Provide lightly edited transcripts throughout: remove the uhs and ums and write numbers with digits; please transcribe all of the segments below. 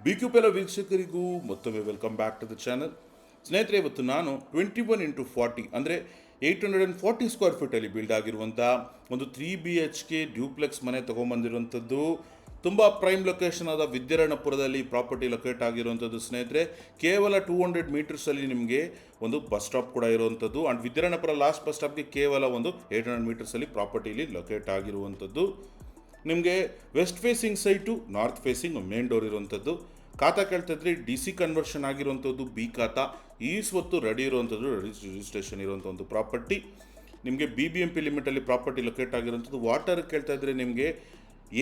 BQPL ವೀಕ್ಷಕರಿಗೂ ಮತ್ತೊಮ್ಮೆ welcome back to the channel. ಸ್ನೇಹಿತರೆ, ಇವತ್ತು ನಾನು 21x40 ಅಂದರೆ 840 ಸ್ಕ್ವೇರ್ ಫೀಟಲ್ಲಿ ಬಿಲ್ಡ್ ಆಗಿರುವಂಥ ಒಂದು 3BHK ಡ್ಯೂಪ್ಲೆಕ್ಸ್ ಮನೆ ತೊಗೊಂಬಂದಿರುವಂಥದ್ದು. ತುಂಬ ಪ್ರೈಮ್ ಲೊಕೇಶನ್ ಆದ ವಿದ್ಯಾರಣ್ಯಪುರದಲ್ಲಿ ಪ್ರಾಪರ್ಟಿ ಲೊಕೇಟ್ ಆಗಿರುವಂಥದ್ದು. ಸ್ನೇಹಿತರೆ, ಕೇವಲ 200 ಮೀಟರ್ಸಲ್ಲಿ ನಿಮಗೆ ಒಂದು ಬಸ್ ಸ್ಟಾಪ್ ಕೂಡ ಇರುವಂಥದ್ದು. ಆ್ಯಂಡ್ ವಿದ್ಯಾರಣ್ಯಪುರ ಲಾಸ್ಟ್ ಬಸ್ ಸ್ಟಾಪ್ಗೆ ಕೇವಲ ಒಂದು 800 ಮೀಟರ್ಸಲ್ಲಿ ಪ್ರಾಪರ್ಟಿಲಿ ಲೊಕೇಟ್ ಆಗಿರುವಂಥದ್ದು. ನಿಮಗೆ west facing site, north facing main door ಇರುವಂಥದ್ದು. ಖಾತಾ ಕೇಳ್ತಾ ಇದ್ರೆ DC ಕನ್ವರ್ಷನ್ ಆಗಿರುವಂಥದ್ದು, ಬಿ ಖಾತಾ ಈ ಸ್ವತ್ತು ರೆಡಿ ಇರುವಂಥದ್ದು, ರಿಜಿಸ್ಟ್ರೇಷನ್ ಇರುವಂಥ ಒಂದು ಪ್ರಾಪರ್ಟಿ. ನಿಮಗೆ BBMP ಲಿಮಿಟಲ್ಲಿ ಪ್ರಾಪರ್ಟಿ ಲೊಕೇಟ್ ಆಗಿರುವಂಥದ್ದು. ವಾಟರ್ ಕೇಳ್ತಾ ಇದ್ರೆ ನಿಮಗೆ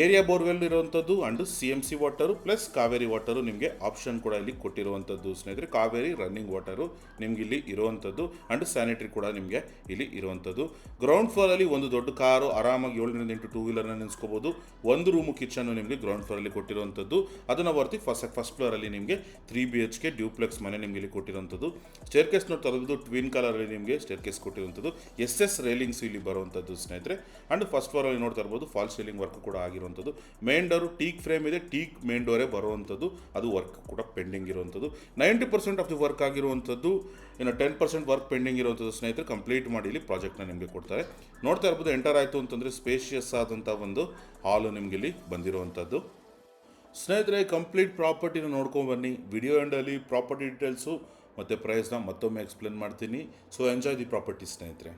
ಏರಿಯಾ ಬೋರ್ವೆಲ್ ಇರುವಂಥದ್ದು and CMC water plus Kaveri water ನಿಮಗೆ ಆಪ್ಷನ್ ಕೂಡ ಇಲ್ಲಿ ಕೊಟ್ಟಿರುವಂಥದ್ದು. ಸ್ನೇಹಿತರೆ, ಕಾವೇರಿ ರನ್ನಿಂಗ್ ವಾಟರು ನಿಮ್ಗೆ ಇಲ್ಲಿ ಇರುವಂಥದ್ದು ಆ್ಯಂಡ್ ಸ್ಯಾನಿಟರಿ ಕೂಡ ನಿಮಗೆ ಇಲ್ಲಿ ಇರುವಂಥದ್ದು. ಗ್ರೌಂಡ್ ಫ್ಲೋರಲ್ಲಿ ಒಂದು ದೊಡ್ಡ ಕಾರು ಆರಾಮಾಗಿ 7 ಟೂ ವೀಲರ್ನ ನಿಲ್ಲಿಸ್ಕೋಬೋದು. ಒಂದು ರೂಮು ಕಿಚನ್ನು ನಿಮಗೆ ಗ್ರೌಂಡ್ ಫ್ಲೋರಲ್ಲಿ ಕೊಟ್ಟಿರುವಂಥದ್ದು. ಅದನ್ನು ಹೊರತು ಫಸ್ಟ್ ಫ್ಲೋರಲ್ಲಿ ನಿಮಗೆ 3BHK ಡ್ಯೂಪ್ಲೆಕ್ಸ್ ಮನೆ ನಿಮಗೆ ಇಲ್ಲಿ ಕೊಟ್ಟಿರುವಂಥದ್ದು. ಸ್ಟೇರ್ಕೇಸ್ ನೋಡಿ ತರೋದು ಟ್ವಿನ್ ಕಲರಲ್ಲಿ ನಿಮಗೆ ಸ್ಟೇರ್ಕೇಸ್ ಕೊಟ್ಟಿರುವಂಥದ್ದು. SS ರೈಲಿಂಗ್ಸ್ ಇಲ್ಲಿ ಬರುವಂಥದ್ದು ಸ್ನೇಹಿತರೆ. ಆ್ಯಂಡ್ ಫಸ್ಟ್ ಫ್ಲೋರಲ್ಲಿ ನೋಡ್ತಾ ಇರ್ಬೋದು ಫಾಲ್ ಸೀಲಿಂಗ್ ವರ್ಕ್ ಕೂಡ ಆಗಿರುವಂಥದ್ದು. ಮೇನ್ ಡೋರು ಟೀಕ್ ಫ್ರೇಮ್ ಇದೆ, ಟೀಕ್ ಮೇನ್ ಡೋರೇ ಬರುವಂಥದ್ದು. ಅದು ವರ್ಕ್ ಕೂಡ ಪೆಂಡಿಂಗ್ ಇರುವಂಥದ್ದು. 90% ಆಫ್ ದಿ ವರ್ಕ್ ಆಗಿರುವಂಥದ್ದು. ಇನ್ನು 10% ವರ್ಕ್ ಪೆಂಡಿಂಗ್ ಇರುವಂಥದ್ದು. ಸ್ನೇಹಿತರೆ, ಕಂಪ್ಲೀಟ್ ಮಾಡಿ ಇಲ್ಲಿ ಪ್ರಾಜೆಕ್ಟ್ನ ನಿಮಗೆ ಕೊಡ್ತಾರೆ. ನೋಡ್ತಾ ಇರ್ಬೋದು, ಎಂಟರ್ ಆಯಿತು ಅಂತಂದರೆ ಸ್ಪೇಷಿಯಸ್ ಆದಂಥ ಒಂದು ಹಾಲು ನಿಮಗೆ ಇಲ್ಲಿ ಬಂದಿರುವಂಥದ್ದು. ಸ್ನೇಹಿತರೆ, ಕಂಪ್ಲೀಟ್ ಪ್ರಾಪರ್ಟಿನ ನೋಡ್ಕೊಂಡು ಬನ್ನಿ. ವಿಡಿಯೋ ಎಂಡಲ್ಲಿ ಪ್ರಾಪರ್ಟಿ ಡೀಟೇಲ್ಸು ಮತ್ತು ಪ್ರೈಸ್ನ ಮತ್ತೊಮ್ಮೆ ಎಕ್ಸ್ಪ್ಲೇನ್ ಮಾಡ್ತೀನಿ. ಸೊ ಎಂಜಾಯ್ ದಿ ಪ್ರಾಪರ್ಟಿ ಸ್ನೇಹಿತರೆ.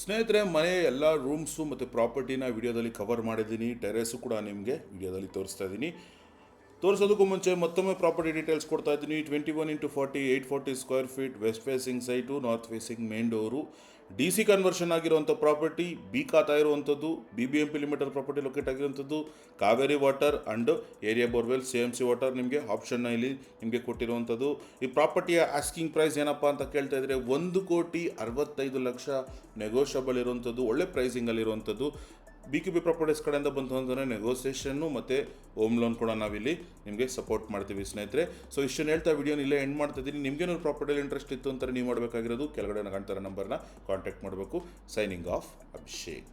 ಸ್ನೇಹಿತರೆ, ಮನೆ ಎಲ್ಲ ರೂಮ್ಸು ಮತ್ತು ಪ್ರಾಪರ್ಟಿನ ವಿಡಿಯೋದಲ್ಲಿ ಕವರ್ ಮಾಡಿದ್ದೀನಿ. ಟೆರೇಸು ಕೂಡ ನಿಮಗೆ ವಿಡಿಯೋದಲ್ಲಿ ತೋರಿಸ್ತಾ ಇದ್ದೀನಿ. ತೋರಿಸೋದಕ್ಕೂ ಮುಂಚೆ ಮತ್ತೊಮ್ಮೆ ಪ್ರಾಪರ್ಟಿ ಡೀಟೇಲ್ಸ್ ಕೊಡ್ತಾ ಇದ್ದೀನಿ. 21x40 840 square feet, west facing site, north facing main door, DC conversion ಆಗಿರುವಂಥ ಪ್ರಾಪರ್ಟಿ, ಬಿ ಖಾತಾ ಇರುವಂಥದ್ದು, BBMP ಲಿಮಿಟೆಡ್ ಪ್ರಾಪರ್ಟಿ ಲೊಕೇಟ್ ಆಗಿರುವಂಥದ್ದು, Kaveri water and area borewell, CMC water ನಿಮಗೆ ಆಪ್ಷನ್ನ ಇಲ್ಲಿ ನಿಮಗೆ ಕೊಟ್ಟಿರುವಂಥದ್ದು. ಈ ಪ್ರಾಪರ್ಟಿಯ ಆಸ್ಕಿಂಗ್ ಪ್ರೈಸ್ ಏನಪ್ಪ ಅಂತ ಕೇಳ್ತಾ ಇದ್ದರೆ 1,65,00,000 ನೆಗೋಷಿಯಬಲ್ ಇರುವಂಥದ್ದು, ಒಳ್ಳೆ ಪ್ರೈಸಿಂಗಲ್ಲಿರುವಂಥದ್ದು. BKB ಪ್ರಾಪರ್ಟೀಸ್ ಕಡೆಯಿಂದ ಬಂತು ಅಂತಂದರೆ ನೆಗೋಸಿಯೇಷನ್ನು ಮತ್ತು ಹೋಮ್ ಲೋನ್ ಕೂಡ ನಾವಿಲ್ಲಿ ನಿಮಗೆ ಸಪೋರ್ಟ್ ಮಾಡ್ತೀವಿ ಸ್ನೇಹಿತರೆ. ಸೊ ಇಷ್ಟನ್ನು ಹೇಳ್ತಾ ವಿಡಿಯೋನ ಇಲ್ಲೇ ಎಂಡ್ ಮಾಡ್ತಾ ಇದ್ದೀನಿ. ನಿಮಗೇನಾದ್ರು ಪ್ರಾಪರ್ಟಿಯಲ್ಲಿ ಇಂಟ್ರೆಸ್ಟ್ ಇತ್ತು ಅಂತಾರೆ ನೀವು ಮಾಡಬೇಕಾಗಿರೋದು ಕೆಳಗಡೆ ಕಾಣ್ತಾರೆ ನಂಬರ್ನ ಕಾಂಟ್ಯಾಕ್ಟ್ ಮಾಡಬೇಕು. Signing off, Abhishek.